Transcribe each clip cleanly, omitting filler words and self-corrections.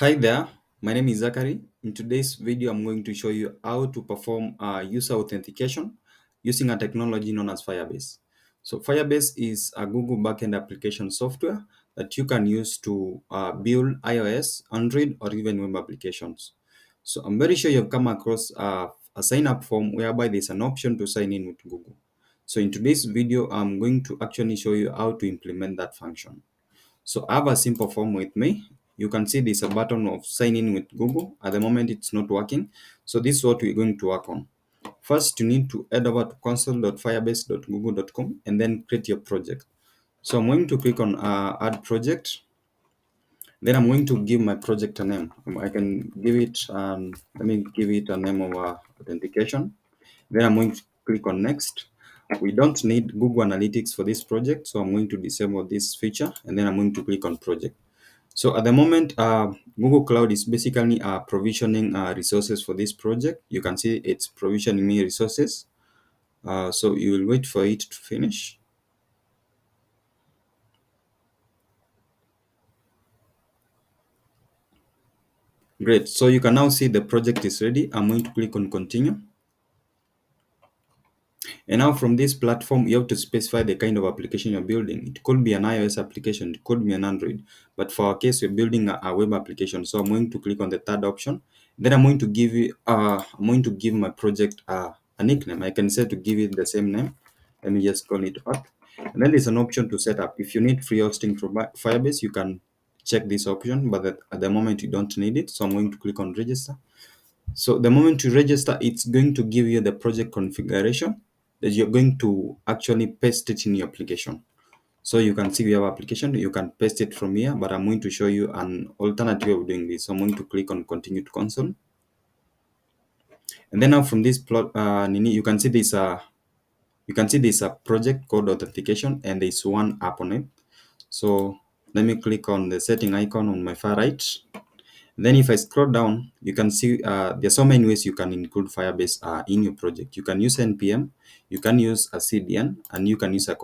Hi there, my name is Zachary. In today's video, I'm going to show you how to perform user authentication using a technology known as Firebase. So Firebase is a Google backend application software that you can use to build iOS, Android, or even web applications. So I'm very sure you've come across a sign up form whereby there's an option to sign in with Google. So in today's video, I'm going to actually show you how to implement that function. So I have a simple form with me. You can see there's a button of sign in with Google. At the moment, it's not working. So this is what we're going to work on. First, you need to head over to console.firebase.google.com and then create your project. So I'm going to click on add project. Then I'm going to give my project a name. I can give it, let me give it a name of authentication. Then I'm going to click on next. We don't need Google Analytics for this project, so I'm going to disable this feature and then I'm going to click on project. So at the moment, Google Cloud is basically provisioning resources for this project. You can see it's provisioning me resources. So you will wait for it to finish. Great. So you can now see the project is ready. I'm going to click on continue. And now from this platform, you have to specify the kind of application you're building. It could be an iOS application, it could be an Android. But for our case, we're building a web application. So I'm going to click on the third option. Then I'm going to give my project a nickname. I can say to give it the same name. Let me just call it auth. And then there's an option to set up. If you need free hosting from Firebase, you can check this option, but at the moment you don't need it. So I'm going to click on register. So the moment you register, it's going to give you the project configuration that you're going to actually paste it in your application. So you can see we have application, you can paste it from here, but I'm going to show you an alternative of doing this. So I'm going to click on continue to console. And then now from this plot, you can see this project called authentication and there's one app on it. So let me click on the setting icon on my far right. Then if I scroll down, you can see there's so many ways you can include Firebase in your project. You can use NPM, you can use a CDN, and you can use a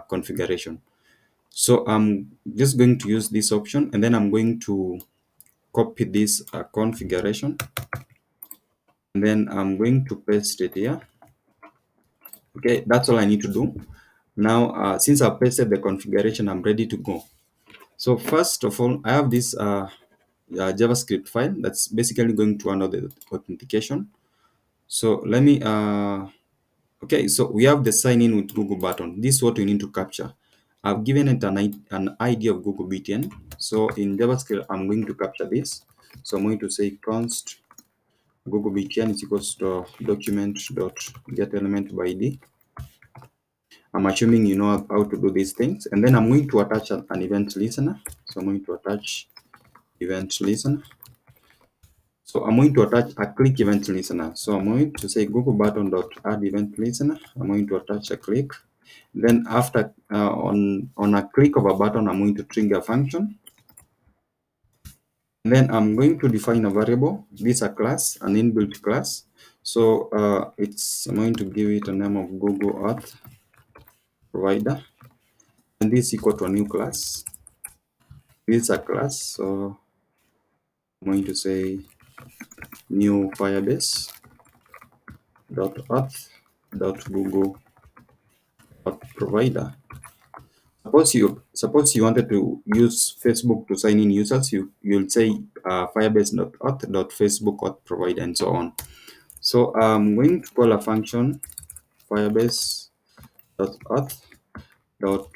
configuration. So I'm just going to use this option, and then I'm going to copy this configuration, and then I'm going to paste it here. Okay, that's all I need to do. Now, since I've pasted the configuration, I'm ready to go. So first of all, I have this JavaScript file that's basically going to handle the authentication. So let me, okay, so we have the sign in with Google button. This is what we need to capture. I've given it an ID of Google BTN. So in JavaScript, I'm going to capture this. So I'm going to say const Google BTN is equals to document dot get element by ID. I'm assuming you know how to do these things. And then I'm going to attach an event listener. So I'm going to attach event listener. So I'm going to attach a click event listener. So I'm going to say Google button dot add event listener. I'm going to attach a click. Then after on a click of a button, I'm going to trigger a function. And then I'm going to define a variable. This is a class, an inbuilt class. So I'm going to give it a name of Google Auth provider. And this is equal to a new class. This is a class. So I'm going to say new Firebase dot auth dot Google Auth provider. Suppose you wanted to use Facebook to sign in users, you'll say firebase.auth.facebook auth provider and so on. So I'm going to call a function firebase.auth dot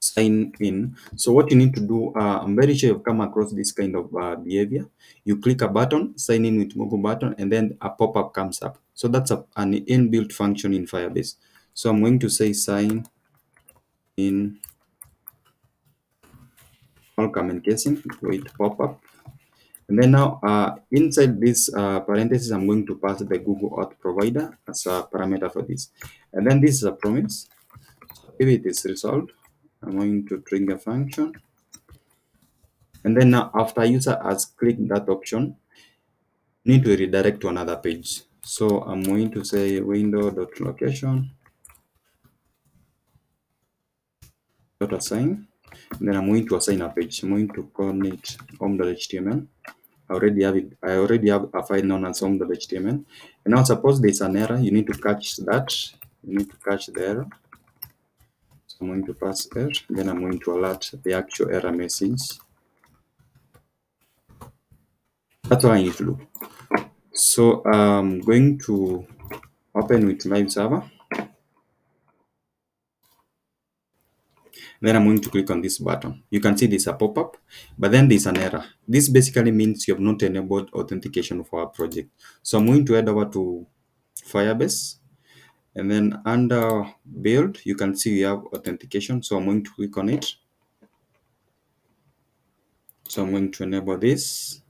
sign in. So what you need to do, I'm very sure you've come across this kind of behavior. You click a button, sign in with Google button, and then a pop-up comes up. So that's an inbuilt function in Firebase. So I'm going to say sign in all comment casing, wait pop-up. And then now inside this parenthesis, I'm going to pass the Google Auth provider as a parameter for this. And then this is a promise. So if it is resolved, I'm going to trigger function. And then now after user has clicked that option, need to redirect to another page. So I'm going to say window.location.assign. Then I'm going to assign a page. I'm going to call it home.html. I already have it. I already have a file known as home.html. And now suppose there's an error, you need to catch that. You need to catch the error. So I'm going to pass error. Then I'm going to alert the actual error message. That's all I need to do. So I'm going to open with live server. Then I'm going to click on this button. You can see there's a pop-up, but then there's an error. This basically means you have not enabled authentication for our project. So I'm going to head over to Firebase, and then under build, you can see we have authentication. So I'm going to click on it. So I'm going to enable this.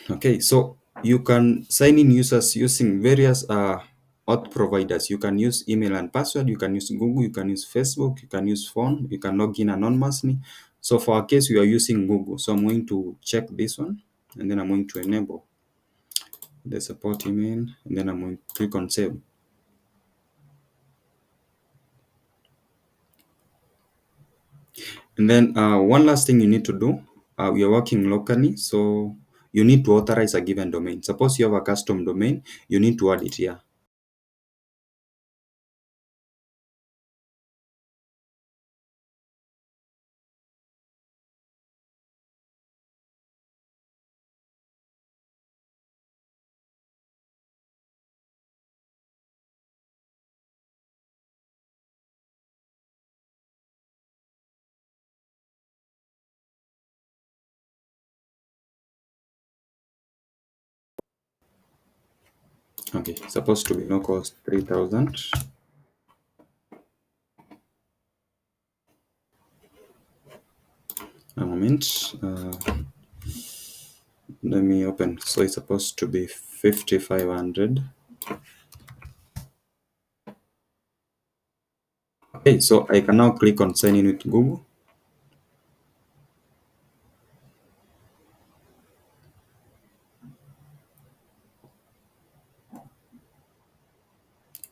Okay, so you can sign in users using various auth providers. You can use email and password, you can use Google, you can use Facebook, you can use phone, you can log in anonymously. So for our case, we are using Google. So I'm going to check this one, and then I'm going to enable the support email, and then I'm going to click on save. And then one last thing you need to do, we are working locally, so you need to authorize a given domain. Suppose you have a custom domain, you need to add it here. Okay, supposed to be no cost 3,000. A moment. Let me open. So it's supposed to be 5,500. Okay, so I can now click on sign in with Google.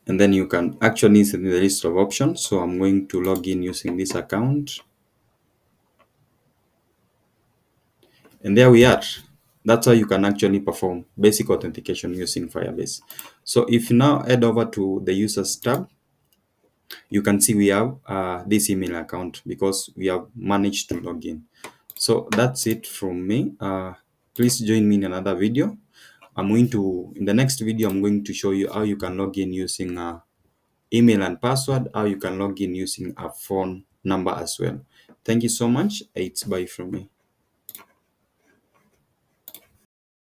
And then you can actually see the list of options. So I'm going to log in using this account. And there we are. That's how you can actually perform basic authentication using Firebase. So if you now head over to the users tab, you can see we have this email account because we have managed to log in. So that's it from me. Please join me in another video. In the next video, I'm going to show you how you can log in using email and password, how you can log in using a phone number as well. Thank you so much. It's bye from me.